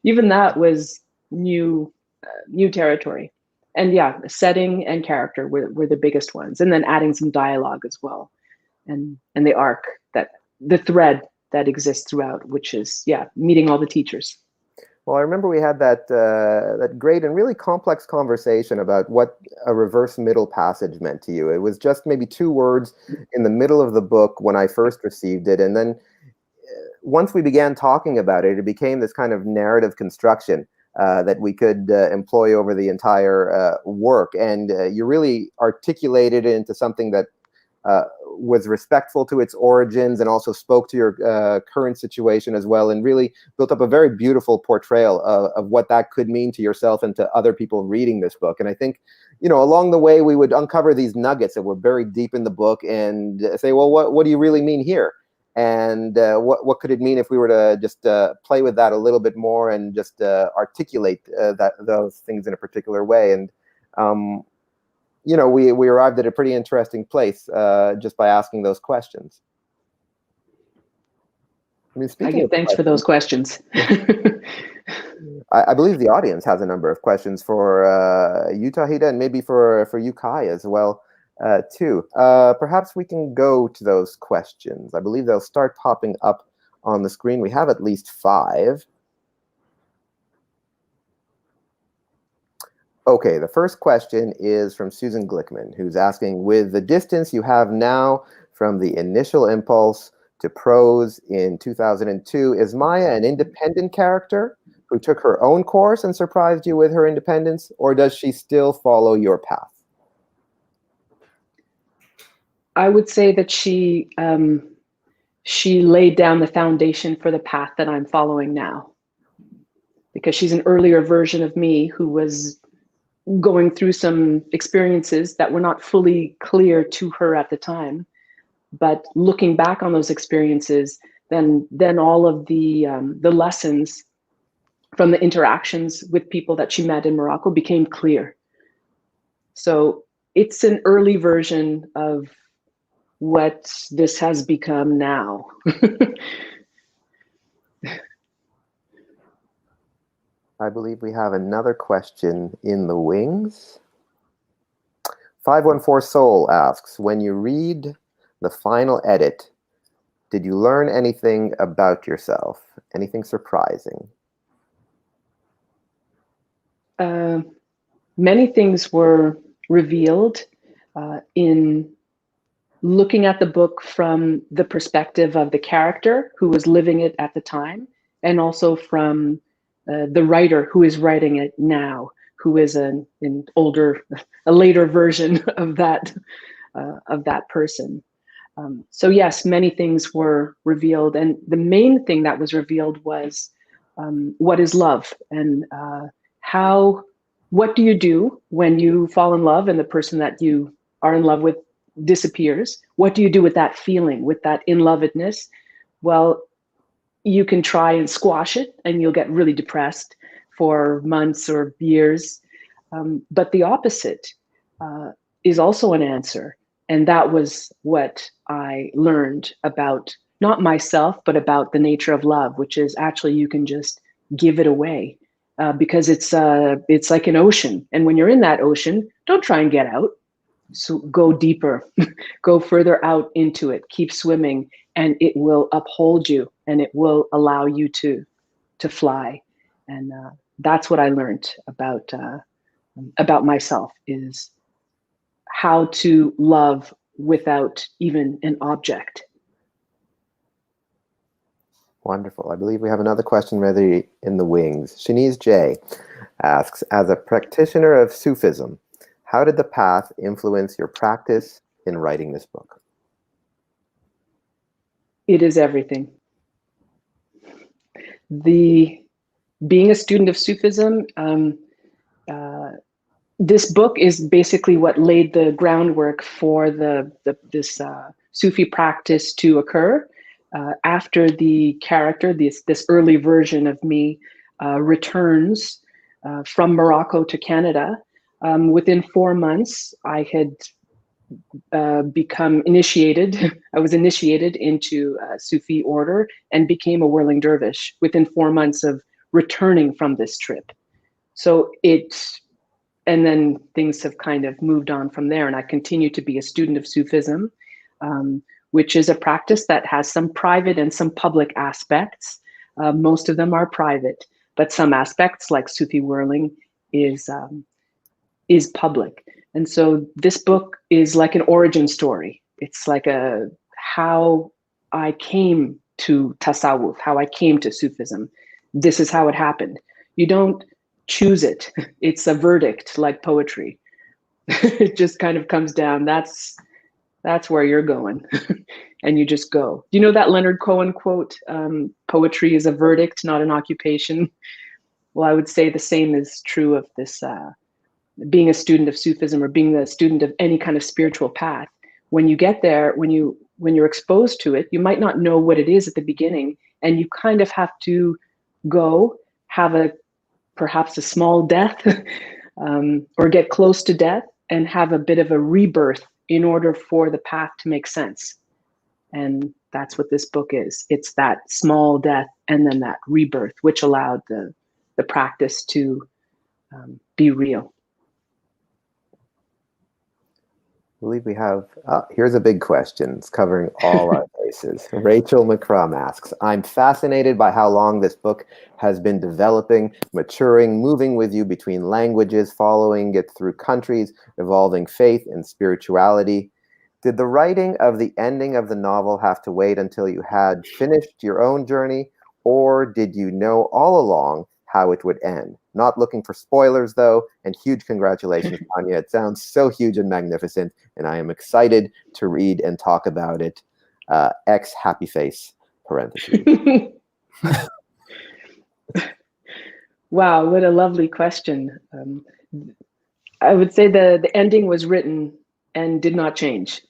[SPEAKER 2] even that was new territory. And yeah, setting and character were the biggest ones. And then adding some dialogue as well. And the arc, the thread that exists throughout, which is, yeah, meeting all the teachers.
[SPEAKER 1] Well, I remember we had that great and really complex conversation about what a reverse middle passage meant to you. It was just maybe 2 words in the middle of the book when I first received it. And then once we began talking about it, it became this kind of narrative construction that we could employ over the entire work. And you really articulated it into something that was respectful to its origins and also spoke to your current situation as well, and really built up a very beautiful portrayal of what that could mean to yourself and to other people reading this book. And I think, you know, along the way, we would uncover these nuggets that were buried deep in the book and say, well, what do you really mean here? And what could it mean if we were to just play with that a little bit more and just articulate those things in a particular way? And you know, we arrived at a pretty interesting place just by asking those questions. I mean, speaking of
[SPEAKER 2] thanks for those questions.
[SPEAKER 1] I believe the audience has a number of questions for you, Tawhida, and maybe for you, Kai, as well, too. Perhaps we can go to those questions. I believe they'll start popping up on the screen. We have at least 5. Okay, the first question is from Susan Glickman, who's asking, with the distance you have now from the initial impulse to prose in 2002, is Maya an independent character who took her own course and surprised you with her independence, or does she still follow your path?
[SPEAKER 2] I would say that she laid down the foundation for the path that I'm following now, because she's an earlier version of me who was going through some experiences that were not fully clear to her at the time. But looking back on those experiences, then all of the lessons from the interactions with people that she met in Morocco became clear. So it's an early version of what this has become now.
[SPEAKER 1] I believe we have another question in the wings. 514 Soul asks, when you read the final edit, did you learn anything about yourself? Anything surprising?
[SPEAKER 2] Many things were revealed in looking at the book from the perspective of the character who was living it at the time, and also from the writer who is writing it now, who is a later version of that person. So yes, many things were revealed, and the main thing that was revealed was what is love, and what do you do when you fall in love and the person that you are in love with disappears? What do you do with that feeling, with that in-lovedness? Well, you can try and squash it and you'll get really depressed for months or years. But the opposite is also an answer. And that was what I learned about not myself, but about the nature of love, which is actually you can just give it away because it's like an ocean. And when you're in that ocean, don't try and get out. So go deeper, go further out into it, keep swimming, and it will uphold you and it will allow you to fly. And that's what I learned about myself, is how to love without even an object.
[SPEAKER 1] Wonderful. I believe we have another question ready in the wings. Shanice J asks, as a practitioner of Sufism, how did the path influence your practice in writing this book?
[SPEAKER 2] It is everything. The being a student of Sufism, this book is basically what laid the groundwork for this Sufi practice to occur. After the character, this early version of me, returns from Morocco to Canada, within 4 months, I had become initiated. I was initiated into a Sufi order and became a whirling dervish within 4 months of returning from this trip. So and then things have kind of moved on from there. And I continue to be a student of Sufism, which is a practice that has some private and some public aspects. Most of them are private, but some aspects like Sufi whirling is public. And so this book is like an origin story. It's like how I came to tasawwuf, how I came to Sufism. This is how it happened. You don't choose it. It's a verdict, like poetry. It just kind of comes down. That's where you're going. And you just go. Do you know that Leonard Cohen quote, poetry is a verdict, not an occupation? Well, I would say the same is true of this, being a student of Sufism or being a student of any kind of spiritual path. When you get there, when you're exposed to it, you might not know what it is at the beginning, and you kind of have to go have perhaps a small death, or get close to death and have a bit of a rebirth in order for the path to make sense. And that's what this book is. It's that small death and then that rebirth, which allowed the practice to be real.
[SPEAKER 1] I believe we have, here's a big question. It's covering all our bases. Rachel McCrum asks, I'm fascinated by how long this book has been developing, maturing, moving with you between languages, following it through countries, evolving faith and spirituality. Did the writing of the ending of the novel have to wait until you had finished your own journey, or did you know all along how it would end? Not looking for spoilers, though, and huge congratulations, Tanya. It sounds so huge and magnificent, and I am excited to read and talk about it. X happy face, parentheses.
[SPEAKER 2] Wow, what a lovely question. I would say the ending was written and did not change.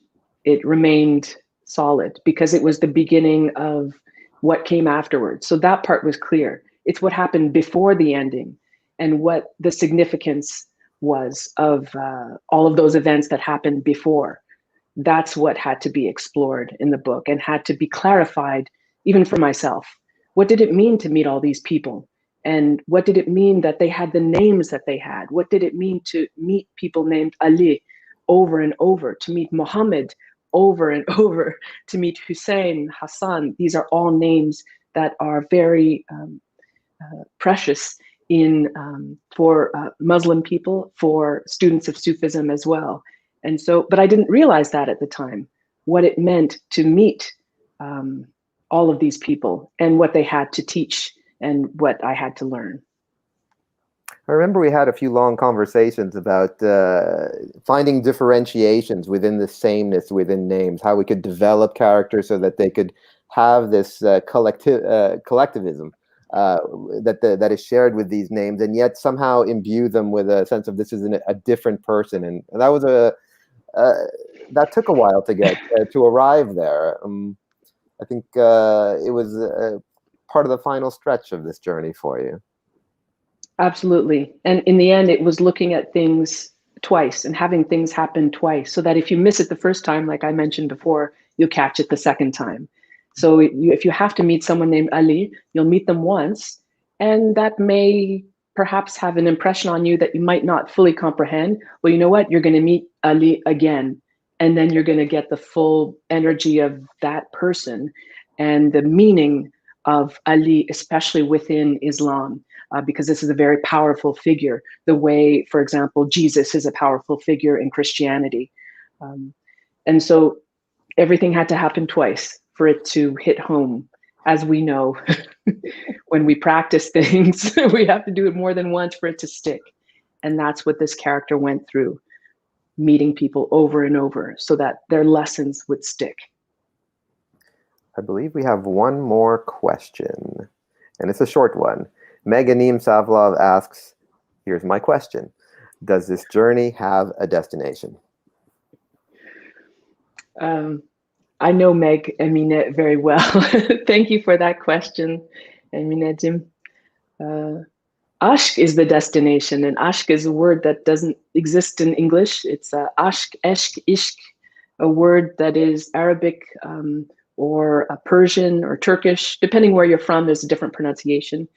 [SPEAKER 2] It remained solid because it was the beginning of what came afterwards. So that part was clear. It's what happened before the ending and what the significance was of all of those events that happened before. That's what had to be explored in the book and had to be clarified even for myself. What did it mean to meet all these people? And what did it mean that they had the names that they had? What did it mean to meet people named Ali over and over, to meet Muhammad over and over, to meet Hussein, Hassan? These are all names that are very precious for Muslim people, for students of Sufism as well. And so, but I didn't realize that at the time, what it meant to meet all of these people and what they had to teach and what I had to learn.
[SPEAKER 1] I remember we had a few long conversations about finding differentiations within the sameness within names, how we could develop characters so that they could have this collectivism that is shared with these names, and yet somehow imbue them with a sense of this is a different person. And that was that took a while to get to arrive there. I think it was part of the final stretch of this journey for you.
[SPEAKER 2] Absolutely. And in the end, it was looking at things twice and having things happen twice so that if you miss it the first time, like I mentioned before, you'll catch it the second time. So if you have to meet someone named Ali, you'll meet them once, and that may perhaps have an impression on you that you might not fully comprehend. Well, you know what? You're going to meet Ali again, and then you're going to get the full energy of that person and the meaning of Ali, especially within Islam, because this is a very powerful figure, the way, for example, Jesus is a powerful figure in Christianity. And so everything had to happen twice for it to hit home. As we know, when we practice things, we have to do it more than once for it to stick. And that's what this character went through, meeting people over and over so that their lessons would stick.
[SPEAKER 1] I believe we have one more question, and it's a short one. Meganim Savlov asks, here's my question. Does this journey have a destination?
[SPEAKER 2] I know Meg Eminet very well. Thank you for that question, Eminetim. Ashk is the destination, and ashk is a word that doesn't exist in English. It's ashk, eshk, ishk, a word that is Arabic or Persian or Turkish, depending where you're from. There's a different pronunciation,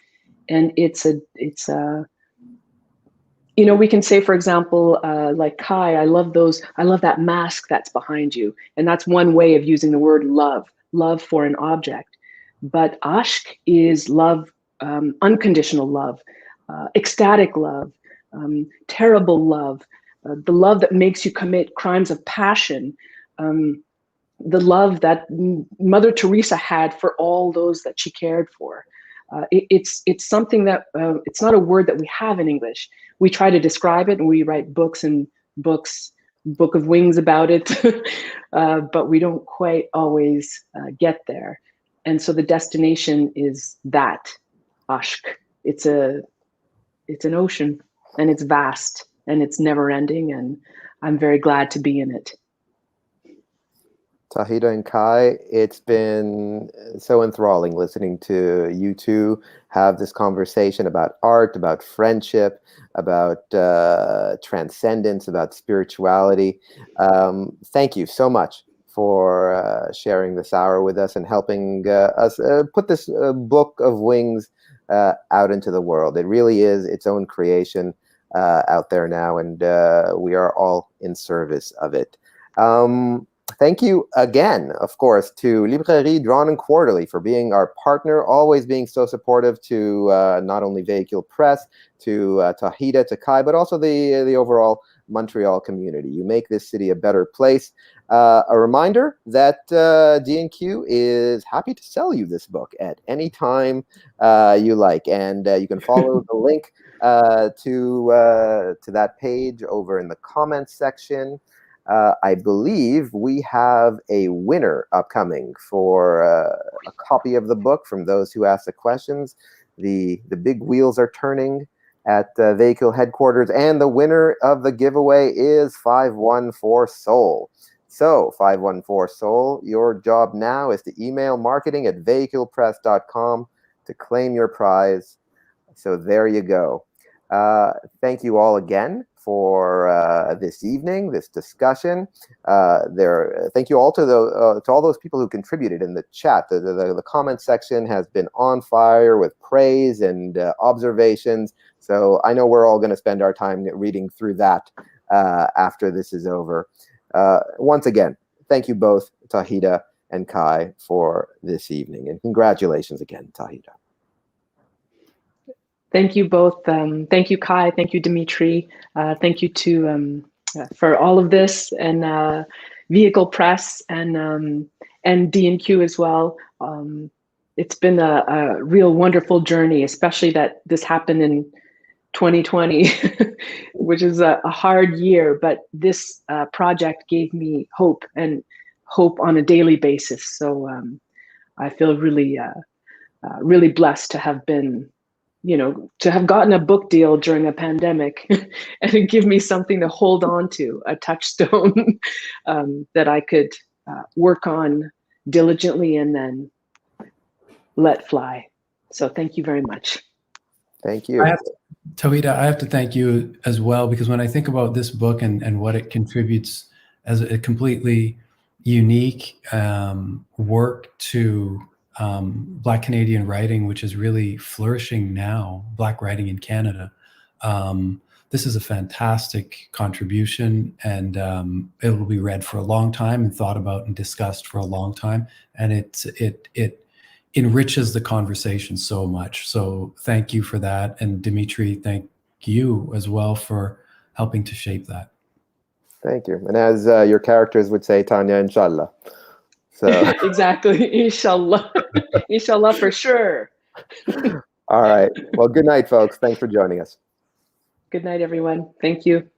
[SPEAKER 2] and it's you know, we can say, for example, like Kai, I love that mask that's behind you. And that's one way of using the word love for an object. But ashk is love, unconditional love, ecstatic love, terrible love, the love that makes you commit crimes of passion, the love that Mother Teresa had for all those that she cared for. It's something that, it's not a word that we have in English. We try to describe it and we write books and books, book of wings about it, but we don't quite always get there. And so the destination is that, ashk. It's an ocean, and it's vast, and it's never ending, and I'm very glad to be in it.
[SPEAKER 1] Tawhida and Kai, it's been so enthralling listening to you two have this conversation about art, about friendship, about transcendence, about spirituality. Thank you so much for sharing this hour with us and helping us put this book of wings out into the world. It really is its own creation out there now, and we are all in service of it. Thank you again, of course, to Librairie Drawn and Quarterly for being our partner, always being so supportive to not only Véhicule Press, to Tawhida, to Kai, but also the overall Montreal community. You make this city a better place. A reminder that D&Q is happy to sell you this book at any time you like, and you can follow the link to that page over in the comments section. I believe we have a winner upcoming for a copy of the book from those who asked the questions. The big wheels are turning at Véhicule headquarters, and the winner of the giveaway is 514 Soul. So 514 Soul, your job now is to email marketing@vehiculepress.com to claim your prize. So there you go. Thank you all again for this evening, this discussion. Thank you all to all those people who contributed in the chat. The comment section has been on fire with praise and observations. So I know we're all going to spend our time reading through that after this is over. Once again, thank you both, Tawhida and Kai, for this evening. And congratulations again, Tawhida.
[SPEAKER 2] Thank you both. Thank you, Kai. Thank you, Dimitri. Thank you to for all of this, and Véhicule Press and D&Q as well. It's been a real wonderful journey, especially that this happened in 2020, which is a hard year. But this project gave me hope, and hope on a daily basis. So I feel really, really blessed to have been, to have gotten a book deal during a pandemic and it give me something to hold on to, a touchstone that I could work on diligently and then let fly. So thank you very much.
[SPEAKER 1] Thank you.
[SPEAKER 3] Tawhida, I have to thank you as well, because when I think about this book and what it contributes as a completely unique work to Black Canadian writing, which is really flourishing now, Black writing in Canada. This is a fantastic contribution, and it will be read for a long time and thought about and discussed for a long time. And it enriches the conversation so much. So thank you for that. And Dimitri, thank you as well for helping to shape that.
[SPEAKER 1] Thank you. And as your characters would say, Tanya, inshallah. So
[SPEAKER 2] exactly. Inshallah. Inshallah for sure.
[SPEAKER 1] All right. Well, good night, folks. Thanks for joining us.
[SPEAKER 2] Good night, everyone. Thank you.